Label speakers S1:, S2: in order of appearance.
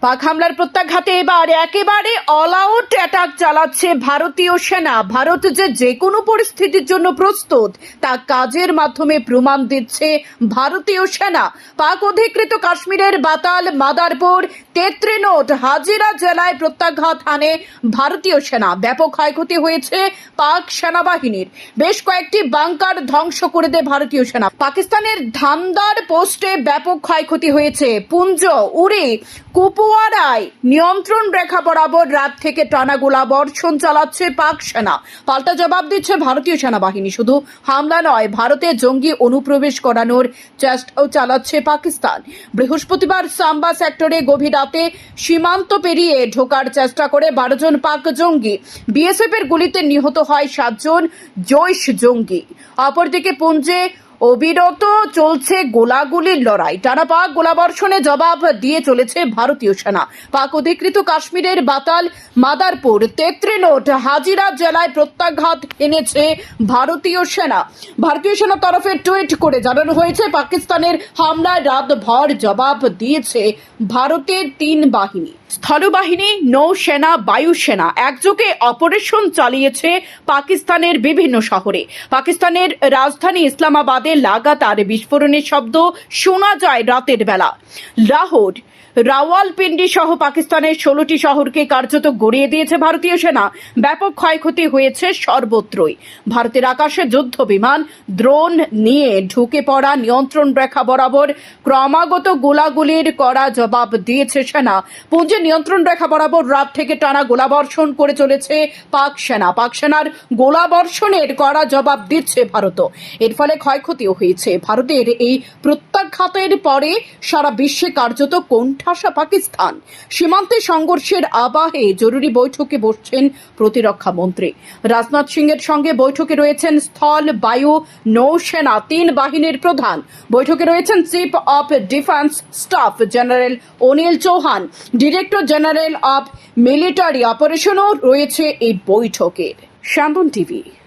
S1: পাক হামলার প্রত্যাঘাতে এবার একেবারে অল আউট অ্যাটাক চালাচ্ছে ভারতীয় সেনা। ভারত যে কোনো পরিস্থিতির জন্য প্রস্তুত তা কাজের মাধ্যমে প্রমাণ দিচ্ছে ভারতীয় সেনা। পাক অধিকৃত কাশ্মীরের বাতাল, মাদারপুর, তেত্রিনোট, হাজিরা জেলায় প্রত্যাঘাত হানে ভারতীয় সেনা। ব্যাপক ক্ষয়ক্ষতি হয়েছে পাক সেনাবাহিনীর। বেশ কয়েকটি বাংকার ধ্বংস করে দেয় ভারতীয় সেনা। পাকিস্তানের ধামদার পোস্টে ব্যাপক ক্ষয়ক্ষতি হয়েছে। পুঞ্জ, উরি, কুপওয়ারায় নিয়ন্ত্রণ রেখা বরাবর রাত থেকে টানা গোলাবর্ষণ চালাচ্ছে পাক সেনা। পাল্টা জবাব দিচ্ছে ভারতীয় সেনাবাহিনী। শুধু হামলা নয়, ভারতে জঙ্গি অনুপ্রবেশ করানোর চেষ্টাও চালাচ্ছে পাকিস্তান। বৃহস্পতিবার সাম্বা সেক্টরে গভীর রাতে সীমান্ত পেরিয়ে ঢোকার চেষ্টা করে 12 জন পাক জঙ্গি। বিএসএফ এর গুলিতে নিহত হয় 7 জন জৈশ জঙ্গি। অপরদিকে পুঞ্জে অবিরত চলছে গোলাগুলির লড়াই। টানা পাক গোলাবর্ষণে জবাব দিয়ে চলেছে ভারতীয় সেনা। পাক অধিকৃত কাশ্মীরের বাতাল, মাদারপুর, তেত্রিনোট, হাজিরা জেলায় প্রত্যাঘাত এনেছে ভারতীয় সেনা। ভারতীয় সেনার তরফে টুইট করে জানানো হয়েছে, পাকিস্তানের হামলায় রাতভর জবাব দিয়েছে ভারতের 3 বাহিনী। স্থলবাহিনী, নৌসেনা, বায়ুসেনা একযোগে অপারেশন চালিয়েছে পাকিস্তানের বিভিন্ন শহরে। পাকিস্তানের রাজধানী ইসলামাবাদে লাগাতার বিস্ফোরণের শব্দ শোনা যায় রাতের বেলা। লাহোর, রাওয়ালপিন্ডি সহ পাকিস্তানের 16টি শহরকে কার্যত গড়িয়ে দিয়েছে ভারতীয় সেনা। ব্যাপক ক্ষয়ক্ষতি হয়েছে সর্বত্রই। ভারতের আকাশে যুদ্ধ বিমান, ড্রোন নিয়ে ঢুকে পড়া নিয়ন্ত্রণ রেখা বরাবর ক্রমাগত গোলাগুলির কড়া জবাব দিয়েছে সেনা। পুঞ্জের নিয়ন্ত্রণ রেখা বরাবর রাত থেকে টানা গোলাবর্ষণ করে চলেছে পাক সেনা। পাক সেনার গোলাবর্ষণের কড়া জবাব দিচ্ছে ভারত। এর ফলে ক্ষয়ক্ষতিও হয়েছে। ভারতের এই প্রত্যাঘাতের পরে সারা বিশ্বে কার্যত কোণঠাসা পাকিস্তান। সীমান্তে সংঘর্ষের আবাহে জরুরি বৈঠকে বসছেন প্রতিরক্ষা মন্ত্রী রাজনাথ সিং এর সঙ্গে। বৈঠকে রয়েছেন স্থল, বায়ু, নৌসেনা 3 বাহিনীর প্রধান। বৈঠকে রয়েছেন chief of defence staff general Anil Chauhan, director general of military অপারেশনও রয়েছে এই বৈঠকের। শ্যামবন টিভি।